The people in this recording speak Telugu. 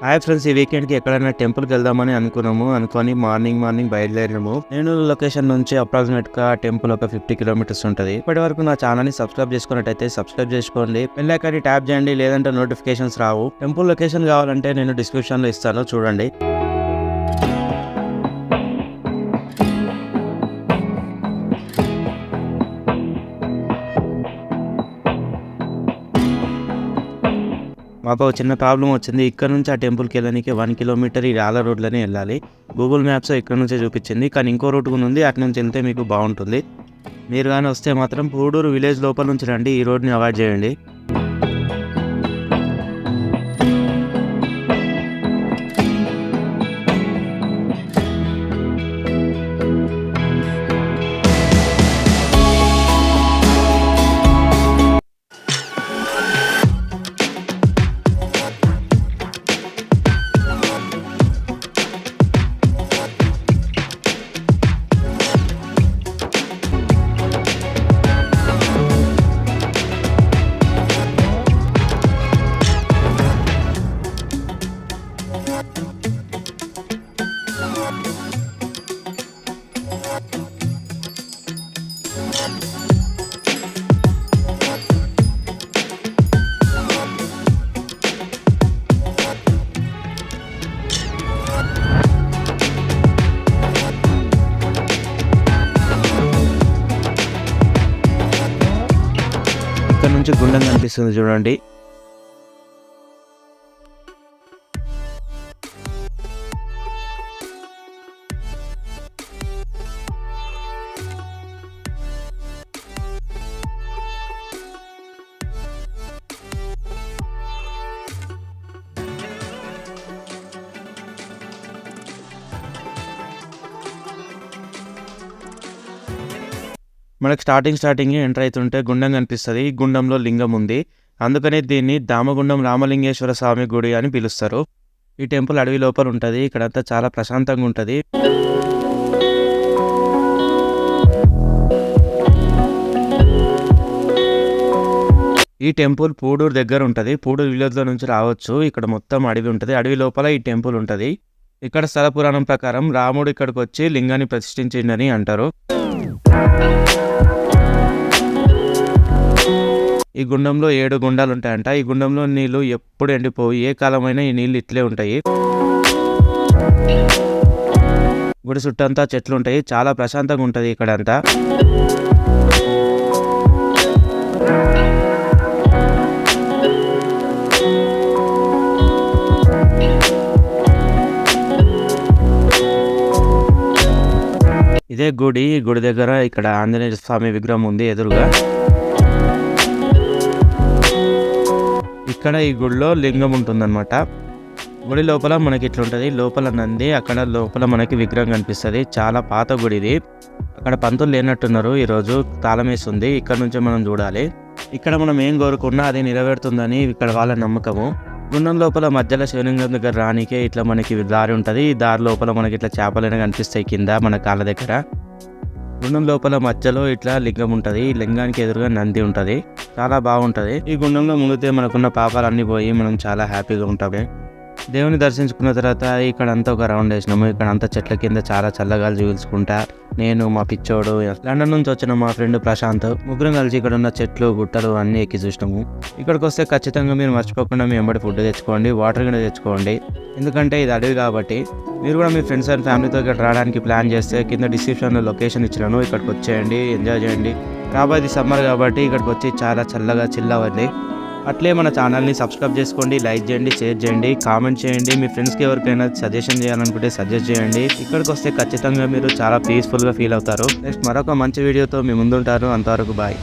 హాయ్ ఫ్రెండ్స్, ఈ వీకెండ్‌కి ఎక్కడైనా టెంపుల్‌కి వెళ్దామని అనుకొని మార్నింగ్ బయలుదేరాము. నేను లొకేషన్ నుంచి అప్రాక్సిమేట్‌గా టెంపుల్ ఒక 50 కిలోమీటర్స్ ఉంటది. ఇప్పటివరకు నా ఛానల్‌ని సబ్స్క్రైబ్ చేసుకున్నట్టయితే సబ్స్క్రైబ్ చేసుకోండి. బెల్ ఐకాన్ని ట్యాప్ చేయండి, లేదంటే నోటిఫికేషన్స్ రావు. టెంపుల్ లొకేషన్ కావాలంటే నేను డిస్క్రిప్షన్‌లో ఇస్తాను, చూడండి. మాకు ఒక చిన్న ప్రాబ్లం వచ్చింది. ఇక్కడ నుంచి ఆ టెంపుల్‌కి వెళ్ళడానికి 1 కిలోమీటర్ ఈ రాళ్ళ రోడ్‌లోనే వెళ్ళాలి. గూగుల్ మ్యాప్స్ ఇక్కడ నుంచే చూపించింది, కానీ ఇంకో రూట్ కూడా ఉంది. అటు నుంచి వెళ్తే మీకు బాగుంటుంది. మీరు కానీ వస్తే మాత్రం పూడూరు విలేజ్ లోపల నుంచి రండి. ఈ రోడ్‌ని అవాయిడ్ చేయండి. ఇక్కడ నుంచి గుండం కనిపిస్తుంది, చూడండి. మనకు స్టార్టింగ్ ఎంటర్ అవుతుంటే గుండం కనిపిస్తుంది. ఈ గుండంలో లింగం ఉంది. అందుకనే దీన్ని దామగుండం రామలింగేశ్వర స్వామి గుడి అని పిలుస్తారు. ఈ టెంపుల్ అడవి లోపల ఉంటుంది. ఇక్కడంతా చాలా ప్రశాంతంగా ఉంటుంది. ఈ టెంపుల్ పూడూరు దగ్గర ఉంటుంది. పూడూరు విలేజ్లో నుంచి రావచ్చు. ఇక్కడ మొత్తం అడవి ఉంటుంది. అడవి లోపల ఈ టెంపుల్ ఉంటుంది. ఇక్కడ స్థల పురాణం ప్రకారం రాముడు ఇక్కడికి వచ్చి లింగాన్ని ప్రతిష్ఠించిండని అంటారు. ఈ గుండంలో 7 గుండాలు ఉంటాయంట. ఈ గుండంలో నీళ్లు ఎప్పుడు ఎండిపోవు. ఏ కాలమైనా ఈ నీళ్లు ఇట్లే ఉంటాయి. గుడి చుట్టంతా చెట్లు ఉంటాయి. చాలా ప్రశాంతంగా ఉంటుంది ఇక్కడంతా. ఇదే గుడి. గుడి దగ్గర ఇక్కడ ఆంజనేయ స్వామి విగ్రహం ఉంది ఎదురుగా. ఇక్కడ ఈ గుడిలో లింగం ఉంటుందన్నమాట. గుడి లోపల మనకి ఇట్లుంటుంది. లోపల నంది, అక్కడ లోపల మనకి విగ్రహం కనిపిస్తుంది. చాలా పాత గుడి ఇది. అక్కడ పంతులు లేనట్టున్నారు, ఈరోజు తాళం వేసి ఉంది. ఇక్కడ నుంచే మనం చూడాలి. ఇక్కడ మనం ఏం కోరుకున్నా అది నెరవేరుతుందని ఇక్కడ వాళ్ళ నమ్మకము. గుండం లోపల మధ్యలో శివలింగం దగ్గర రానికే ఇట్లా మనకి దారి ఉంటుంది. ఈ దారి లోపల మనకి ఇట్లా చేపలైనా కనిపిస్తాయి కింద మన కాళ్ళ దగ్గర. గుండం లోపల మధ్యలో ఇట్లా లింగం ఉంటుంది. ఈ లింగానికి ఎదురుగా నంది ఉంటుంది. చాలా బాగుంటుంది. ఈ గుండంలో మునిగితే మనకున్న పాపాలన్నీ పోయి మనం చాలా హ్యాపీగా ఉంటాము. దేవుని దర్శించుకున్న తర్వాత ఇక్కడ అంతా ఒక రౌండ్ వేసినాము. ఇక్కడ అంతా చెట్ల కింద చాలా చల్లగాలు చూసుకుంటా నేను, మా పిచ్చోడు, లండన్ నుంచి వచ్చిన మా ఫ్రెండ్ ప్రశాంత్ ముగ్గురం కలిసి ఇక్కడ ఉన్న చెట్లు గుట్టలు అన్నీ ఎక్కి చూసినాము. ఇక్కడికి వస్తే ఖచ్చితంగా మీరు మర్చిపోకుండా మీ వెంబడి ఫుడ్ తెచ్చుకోండి, వాటర్ కూడా తెచ్చుకోండి. ఎందుకంటే ఇది అడవి కాబట్టి. మీరు కూడా మీ ఫ్రెండ్స్ అండ్ ఫ్యామిలీతో ఇక్కడ రావడానికి ప్లాన్ చేస్తే కింద డిస్క్రిప్షన్లో లొకేషన్ ఇచ్చినాను. ఇక్కడికి వచ్చేయండి, ఎంజాయ్ చేయండి. రాబోయేది సమ్మర్ కాబట్టి ఇక్కడికి వచ్చి చాలా చల్లగా చిల్ అవ్వండి. అట్లే మన ఛానల్ని సబ్స్క్రైబ్ చేసుకోండి, లైక్ చేయండి, షేర్ చేయండి, కామెంట్ చేయండి. మీ ఫ్రెండ్స్కి ఎవరికైనా సజెషన్ చేయాలనుకుంటే సజెస్ట్ చేయండి. ఇక్కడికి వస్తే ఖచ్చితంగా మీరు చాలా పీస్ఫుల్గా ఫీల్ అవుతారు. నెక్స్ట్ మరొక మంచి వీడియోతో మీ ముందుంటారు. అంతవరకు బాయ్.